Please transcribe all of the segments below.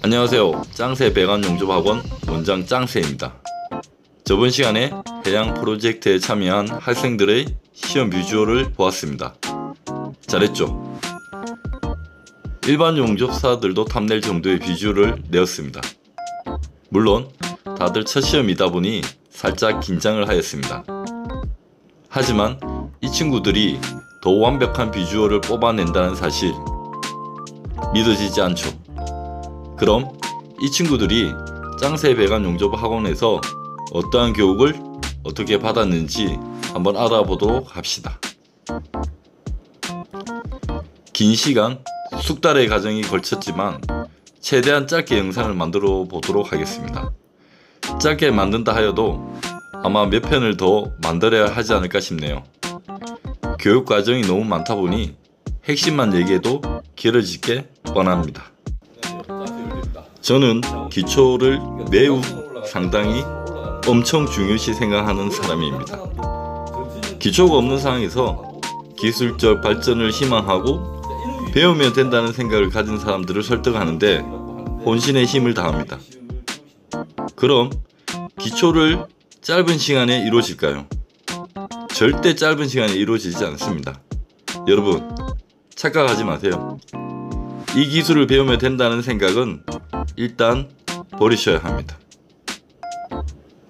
안녕하세요. 짱새 배관용접학원 원장 짱새입니다. 저번 시간에 해양 프로젝트에 참여한 학생들의 시험 비주얼을 보았습니다. 잘했죠? 일반 용접사들도 탐낼 정도의 비주얼을 내었습니다. 물론 다들 첫 시험이다 보니 살짝 긴장을 하였습니다. 하지만 이 친구들이 더 완벽한 비주얼을 뽑아낸다는 사실 믿어지지 않죠. 그럼 이 친구들이 짱새 배관 용접 학원에서 어떠한 교육을 어떻게 받았는지 한번 알아보도록 합시다. 긴 시간 석 달의 과정이 걸쳤지만 최대한 짧게 영상을 만들어 보도록 하겠습니다. 짧게 만든다 하여도 아마 몇 편을 더 만들어야 하지 않을까 싶네요. 교육 과정이 너무 많다 보니 핵심만 얘기해도 길어지게 뻔합니다. 저는 기초를 매우 상당히 엄청 중요시 생각하는 사람입니다. 기초가 없는 상황에서 기술적 발전을 희망하고 배우면 된다는 생각을 가진 사람들을 설득하는데 혼신의 힘을 다합니다. 그럼 기초를 짧은 시간에 이루어질까요? 절대 짧은 시간에 이루어지지 않습니다. 여러분, 착각하지 마세요. 이 기술을 배우면 된다는 생각은 일단 버리셔야 합니다.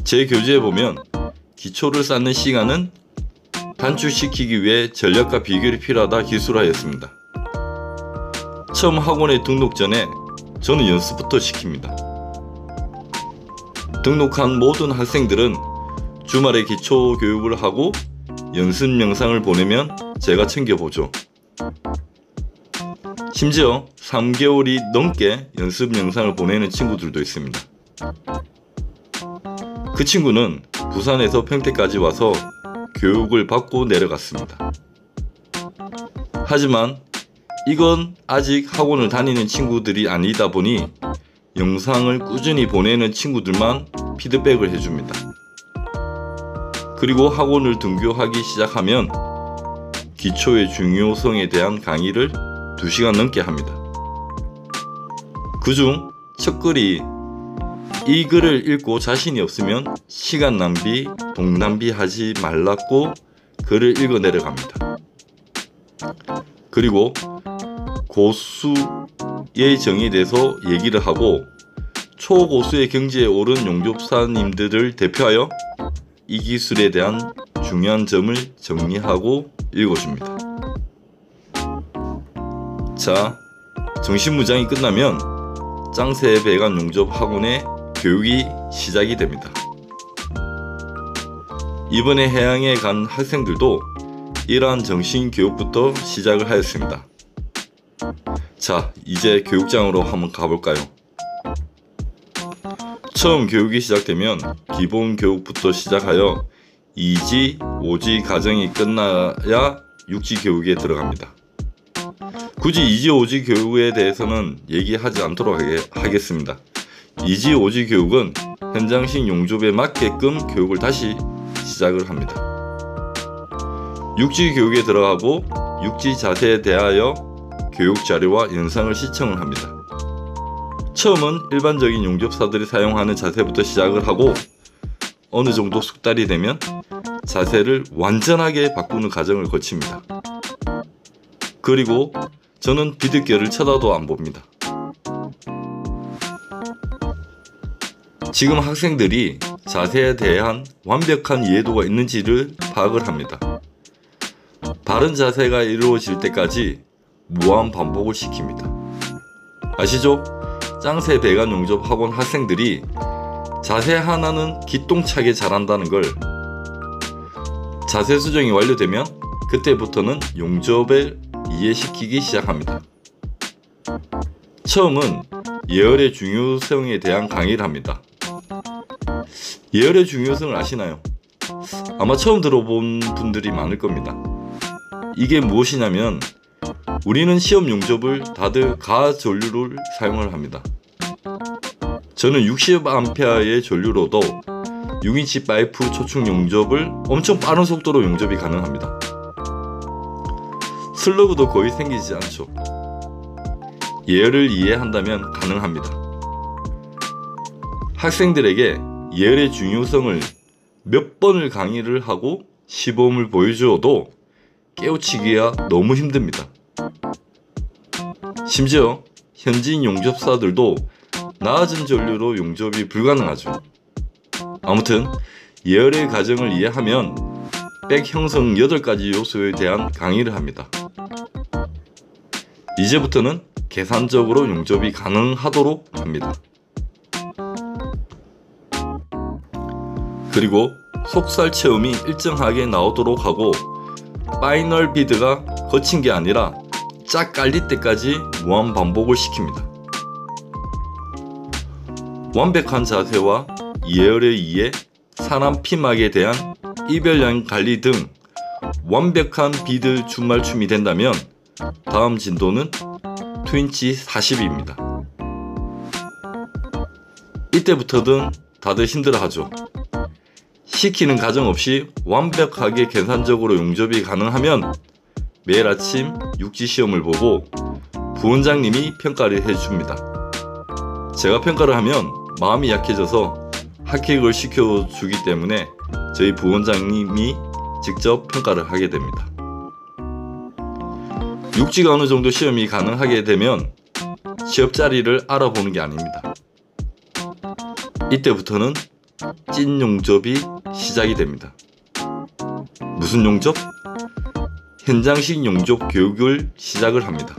제 교재에 보면 기초를 쌓는 시간은 단축시키기 위해 전략과 비결이 필요하다 기술하였습니다. 처음 학원에 등록 전에 저는 연습부터 시킵니다. 등록한 모든 학생들은 주말에 기초 교육을 하고 연습 영상을 보내면 제가 챙겨보죠. 심지어 3개월이 넘게 연습 영상을 보내는 친구들도 있습니다. 그 친구는 부산에서 평택까지 와서 교육을 받고 내려갔습니다. 하지만 이건 아직 학원을 다니는 친구들이 아니다 보니 영상을 꾸준히 보내는 친구들만 피드백을 해줍니다. 그리고 학원을 등교하기 시작하면 기초의 중요성에 대한 강의를 2시간 넘게 합니다. 그중 첫 글이 이 글을 읽고 자신이 없으면 시간 낭비, 돈 낭비하지 말라고 글을 읽어 내려갑니다. 그리고 고수의 정의에 대해서 얘기를 하고 초고수의 경지에 오른 용접사님들을 대표하여 이 기술에 대한 중요한 점을 정리하고 읽어줍니다. 자, 정신무장이 끝나면 짱새 배관 용접 학원의 교육이 시작이 됩니다. 이번에 해양에 간 학생들도 이러한 정신교육부터 시작을 하였습니다. 자, 이제 교육장으로 한번 가볼까요? 처음 교육이 시작되면 기본 교육부터 시작하여 2지, 5지 과정이 끝나야 6지 교육에 들어갑니다. 굳이 2지, 5지 교육에 대해서는 얘기하지 않도록 하겠습니다. 2지, 5지 교육은 현장식 용접에 맞게끔 교육을 다시 시작을 합니다. 6지 교육에 들어가고 6지 자세에 대하여 교육 자료와 영상을 시청을 합니다. 처음은 일반적인 용접사들이 사용하는 자세부터 시작을 하고 어느 정도 석 달이 되면 자세를 완전하게 바꾸는 과정을 거칩니다. 그리고 저는 비둘기를 쳐다도 안 봅니다. 지금 학생들이 자세에 대한 완벽한 이해도가 있는지를 파악을 합니다. 바른 자세가 이루어질 때까지 무한 반복을 시킵니다. 아시죠? 짱새 배관 용접 학원 학생들이 자세 하나는 기똥차게 잘한다는 걸. 자세 수정이 완료되면 그때부터는 용접을 이해시키기 시작합니다. 처음은 예열의 중요성에 대한 강의를 합니다. 예열의 중요성을 아시나요? 아마 처음 들어본 분들이 많을 겁니다. 이게 무엇이냐면 우리는 시험 용접을 다들 가전류를 사용을 합니다. 저는 60A의 전류로도 6인치 파이프 초축 용접을 엄청 빠른 속도로 용접이 가능합니다. 슬러그도 거의 생기지 않죠. 예열을 이해한다면 가능합니다. 학생들에게 예열의 중요성을 몇 번을 강의를 하고 시범을 보여주어도 깨우치기가 너무 힘듭니다. 심지어 현지인 용접사들도 낮은 전류로 용접이 불가능하죠. 아무튼 예열의 과정을 이해하면 백 형성 8가지 요소에 대한 강의를 합니다. 이제부터는 계산적으로 용접이 가능하도록 합니다. 그리고 속살 체험이 일정하게 나오도록 하고 파이널 비드가 거친 게 아니라 쫙 깔릴 때까지 무한 반복을 시킵니다. 완벽한 자세와 예열에 의해 사람 피막에 대한 이별량 관리 등 완벽한 비드 준말춤이 된다면 다음 진도는 트윈치 40입니다. 이때부터는 다들 힘들어하죠. 시키는 과정 없이 완벽하게 계산적으로 용접이 가능하면 매일 아침 육지 시험을 보고 부원장님이 평가를 해줍니다. 제가 평가를 하면 마음이 약해져서 합격을 시켜주기 때문에 저희 부원장님이 직접 평가를 하게 됩니다. 육지가 어느 정도 시험이 가능하게 되면 시험 자리를 알아보는 게 아닙니다. 이때부터는 찐 용접이 시작이 됩니다. 무슨 용접? 현장식 용접 교육을 시작을 합니다.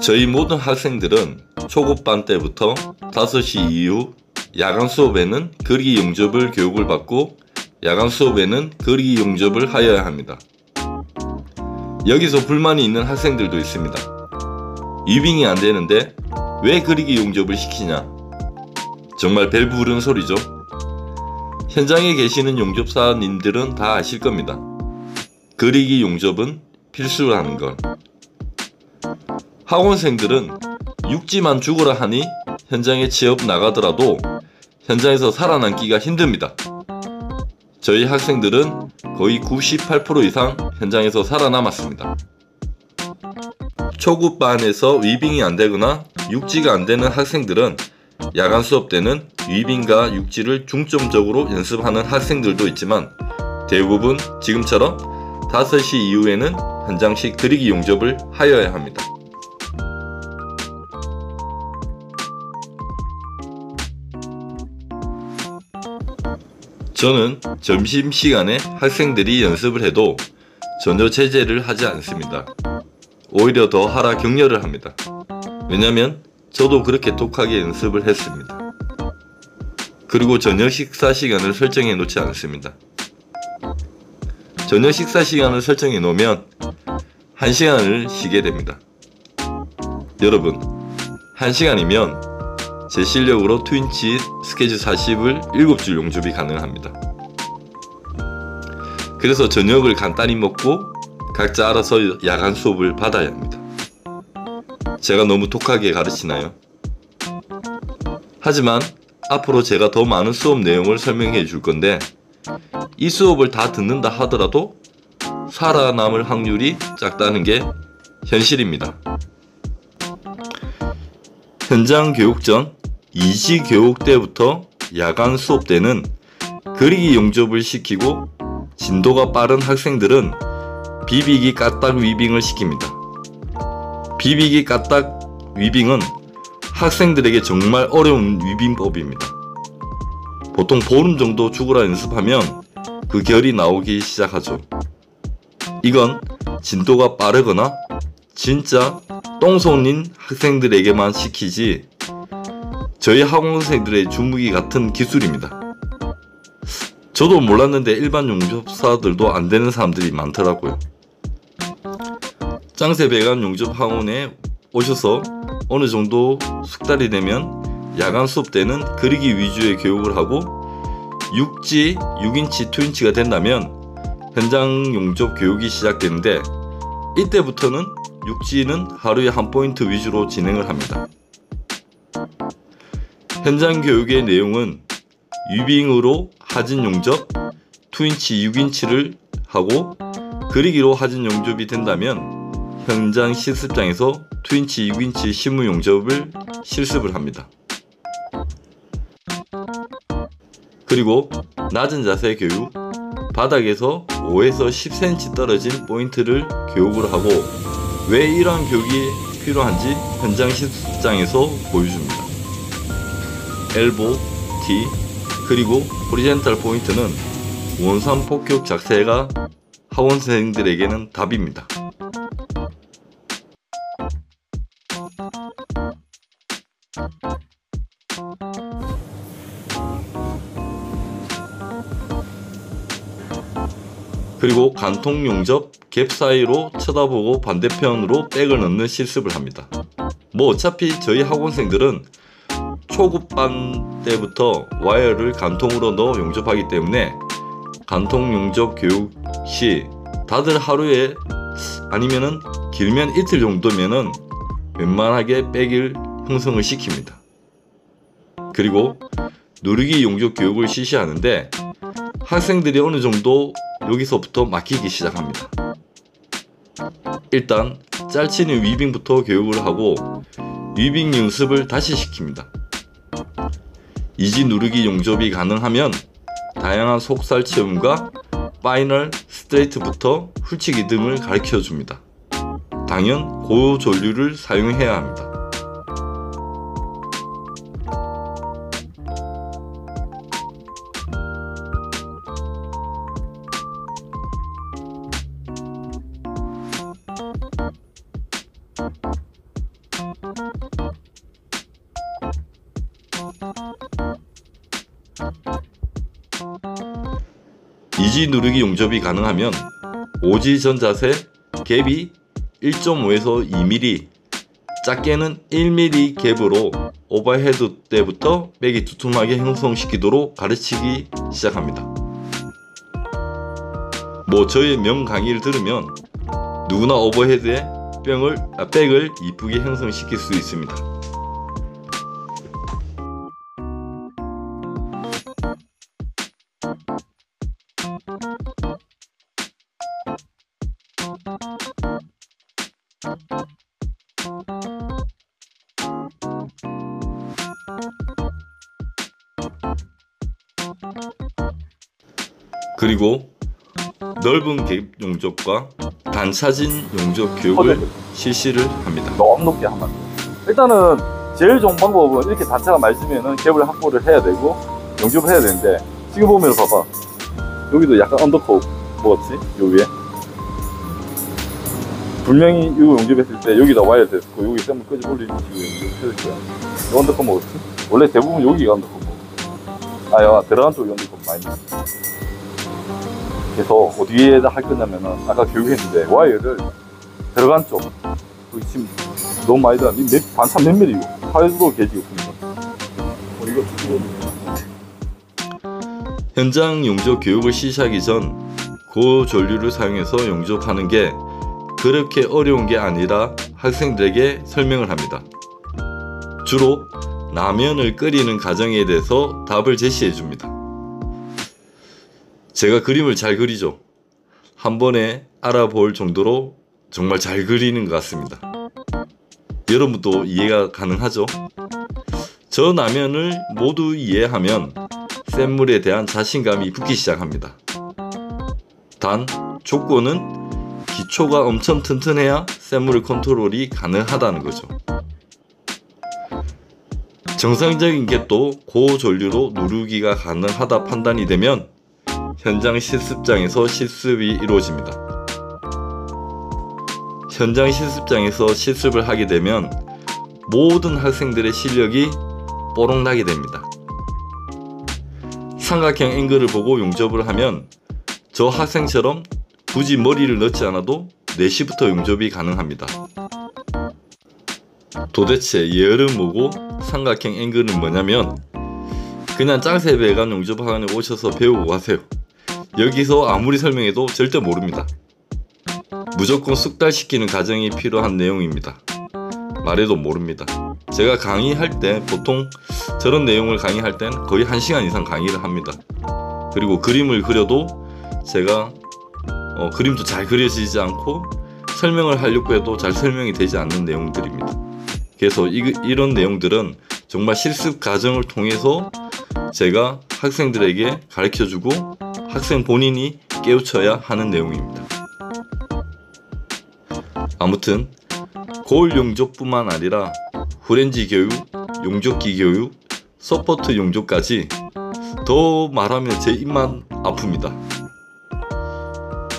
저희 모든 학생들은 초급반 때부터 5시 이후 야간 수업에는 그리기 용접을 교육을 받고 야간 수업에는 그리기 용접을 하여야 합니다. 여기서 불만이 있는 학생들도 있습니다. 위빙이 안 되는데 왜 그리기 용접을 시키냐? 정말 벨 부른 소리죠. 현장에 계시는 용접사님들은 다 아실 겁니다. 그리기 용접은 필수라는 걸. 학원생들은 육지만 죽으라 하니 현장에 취업 나가더라도 현장에서 살아남기가 힘듭니다. 저희 학생들은 거의 98% 이상 현장에서 살아남았습니다. 초급반에서 위빙이 안되거나 육지가 안되는 학생들은 야간 수업 때는 위빙과 육지를 중점적으로 연습하는 학생들도 있지만 대부분 지금처럼 5시 이후에는 현장식 그리기 용접을 하여야 합니다. 저는 점심시간에 학생들이 연습을 해도 전혀 제재를 하지 않습니다. 오히려 더 하라 격려를 합니다. 왜냐면 저도 그렇게 독하게 연습을 했습니다. 그리고 저녁 식사 시간을 설정해 놓지 않습니다. 저녁 식사 시간을 설정해 놓으면 1시간을 쉬게 됩니다. 여러분, 1시간이면 제 실력으로 트윈치 스케줄 40을 7줄 용접이 가능합니다. 그래서 저녁을 간단히 먹고 각자 알아서 야간 수업을 받아야 합니다. 제가 너무 독하게 가르치나요? 하지만 앞으로 제가 더 많은 수업 내용을 설명해 줄 건데 이 수업을 다 듣는다 하더라도 살아남을 확률이 작다는 게 현실입니다. 현장 교육 전 2지 교육 때부터 야간 수업 때는 그리기 용접을 시키고 진도가 빠른 학생들은 비비기 까딱 위빙을 시킵니다. 비비기 까딱 위빙은 학생들에게 정말 어려운 위빙법입니다. 보통 보름 정도 죽으라 연습하면 그 결이 나오기 시작하죠. 이건 진도가 빠르거나 진짜 똥손인 학생들에게만 시키지 저희 학원생들의 주무기 같은 기술입니다. 저도 몰랐는데 일반 용접사들도 안되는 사람들이 많더라고요. 짱새 배관 용접 학원에 오셔서 어느 정도 숙달이 되면 야간 수업 때는 그리기 위주의 교육을 하고 6지, 6인치, 2인치가 된다면 현장 용접 교육이 시작되는데 이때부터는 6지는 하루에 한 포인트 위주로 진행을 합니다. 현장 교육의 내용은 위빙으로 하진 용접 2인치, 6인치를 하고 그리기로 하진 용접이 된다면 현장 실습장에서 2인치, 6인치 실무 용접을 실습을 합니다. 그리고 낮은 자세 교육, 바닥에서 5에서 10cm 떨어진 포인트를 교육을 하고 왜 이러한 교육이 필요한지 현장 실습장에서 보여줍니다. 엘보, 티, 그리고 호리젠탈 포인트는 원산 폭격 자세가 학원생들에게는 답입니다. 그리고 간통 용접 갭 사이로 쳐다보고 반대편으로 백을 넣는 실습을 합니다. 뭐 어차피 저희 학원생들은 초급반 때부터 와이어를 간통으로 넣어 용접하기 때문에 간통 용접 교육 시 다들 하루에 아니면은 길면 이틀 정도면은 웬만하게 백을 형성을 시킵니다. 그리고 누르기 용접 교육을 실시하는데 학생들이 어느 정도 여기서부터 막히기 시작합니다. 일단 짤치는 위빙부터 교육을 하고 위빙 연습을 다시 시킵니다. 이지 누르기 용접이 가능하면 다양한 속살 체험과 파이널, 스트레이트부터 훌치기 등을 가르쳐 줍니다. 당연 고전류를 사용해야 합니다. 이지 누르기 용접이 가능하면 5지 전 자세 갭이 1.5에서 2mm, 작게는 1mm 갭으로 오버헤드 때부터 백이 두툼하게 형성시키도록 가르치기 시작합니다. 뭐 저의 명 강의를 들으면 누구나 오버헤드에 백을 이쁘게 형성시킬 수 있습니다. 그리고 넓은 갭 용접과 단차진 용접 교육을 실시를 합니다. 너무 높게 하면 안 돼요. 일단은 제일 좋은 방법은 이렇게 단차가 많이 쓰면은 갭을 확보를 해야 되고 용접을 해야 되는데 지금 보면 봐봐, 여기도 약간 언더컷 뭐였지? 요 위에 분명히 이거 용접했을 때 여기다 와이어 됐고 여기 쌤을 끄집 올리는 식으로 용접했을 거야. 이거 언더컷 먹었지? 원래 대부분 여기가 언더컷 먹어. 야 들어간 쪽이 언더컷 많이 먹어. 그래서 어디에다 할 거냐면은 아까 교육했는데 와이어를 들어간 쪽 여기 지금 너무 많이 들어. 반차 몇 밀리고 하이드로 게이지가 없습니다. 현장 용접 교육을 시작하기 전 고전류를 사용해서 용접하는 게 그렇게 어려운 게 아니라 학생들에게 설명을 합니다. 주로 라면을 끓이는 과정에 대해서 답을 제시해 줍니다. 제가 그림을 잘 그리죠. 한 번에 알아볼 정도로 정말 잘 그리는 것 같습니다. 여러분도 이해가 가능하죠? 저 라면을 모두 이해하면 센 물에 대한 자신감이 붙기 시작합니다. 단 조건은 기초가 엄청 튼튼해야 센 물 컨트롤이 가능하다는 거죠. 정상적인 게 또 고전류로 누르기가 가능하다 판단이 되면 현장 실습장에서 실습이 이루어집니다. 현장 실습장에서 실습을 하게 되면 모든 학생들의 실력이 뽀록나게 됩니다. 삼각형 앵글을 보고 용접을 하면 저 학생처럼 굳이 머리를 넣지 않아도 4시부터 용접이 가능합니다. 도대체 예열은 뭐고 삼각형 앵글은 뭐냐면 그냥 짱세배관 용접학원에 오셔서 배우고 가세요. 여기서 아무리 설명해도 절대 모릅니다. 무조건 숙달시키는 과정이 필요한 내용입니다. 말해도 모릅니다. 제가 강의할 때 보통 저런 내용을 강의할 땐 거의 1시간 이상 강의를 합니다. 그리고 그림을 그려도 제가 그림도 잘 그려지지 않고 설명을 하려고 해도 잘 설명이 되지 않는 내용들입니다. 그래서 이런 내용들은 정말 실습 과정을 통해서 제가 학생들에게 가르쳐주고 학생 본인이 깨우쳐야 하는 내용입니다. 아무튼 고울 용접뿐만 아니라 후렌지 교육, 용접기 교육, 서포트 용접까지 더 말하면 제 입만 아픕니다.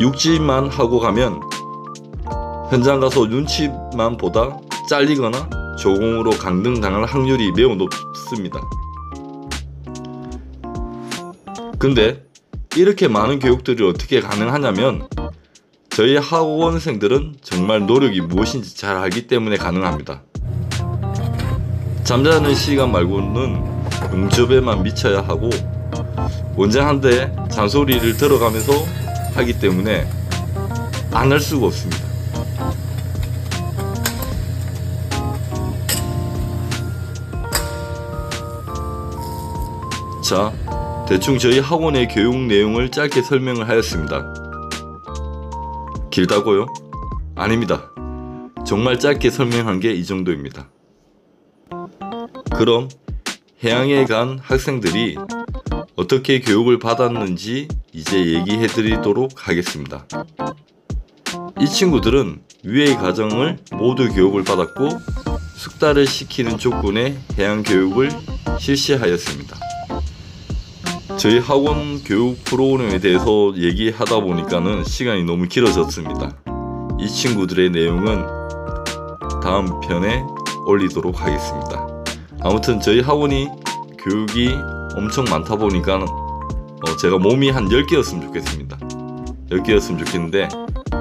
육지만 하고 가면 현장 가서 눈치만 보다 잘리거나 조공으로 강등당할 확률이 매우 높습니다. 근데 이렇게 많은 교육들이 어떻게 가능하냐면 저희 학원생들은 정말 노력이 무엇인지 잘 알기 때문에 가능합니다. 잠자는 시간 말고는 용접에만 미쳐야 하고 원장한테 잔소리를 들어가면서 하기 때문에 안 할 수가 없습니다. 자, 대충 저희 학원의 교육 내용을 짧게 설명을 하였습니다. 길다고요? 아닙니다. 정말 짧게 설명한 게 이 정도입니다. 그럼 해양에 간 학생들이 어떻게 교육을 받았는지 이제 얘기해 드리도록 하겠습니다. 이 친구들은 위의 과정을 모두 교육을 받았고 숙달을 시키는 조건의 해양 교육을 실시하였습니다. 저희 학원 교육 프로그램에 대해서 얘기하다 보니까는 시간이 너무 길어졌습니다. 이 친구들의 내용은 다음 편에 올리도록 하겠습니다. 아무튼 저희 학원이 교육이 엄청 많다 보니까 제가 몸이 한 10개였으면 좋겠습니다. 10개였으면 좋겠는데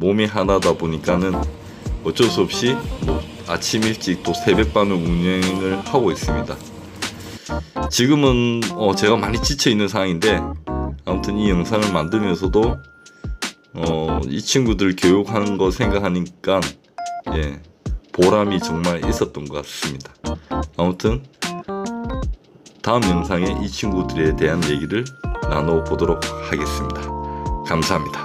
몸이 하나다 보니까는 어쩔 수 없이 아침 일찍 또 새벽반을 운영을 하고 있습니다. 지금은 제가 많이 지쳐 있는 상황인데 아무튼 이 영상을 만들면서도 이 친구들 교육하는 거 생각하니까 보람이 정말 있었던 것 같습니다. 아무튼 다음 영상에 이 친구들에 대한 얘기를 나눠보도록 하겠습니다. 감사합니다.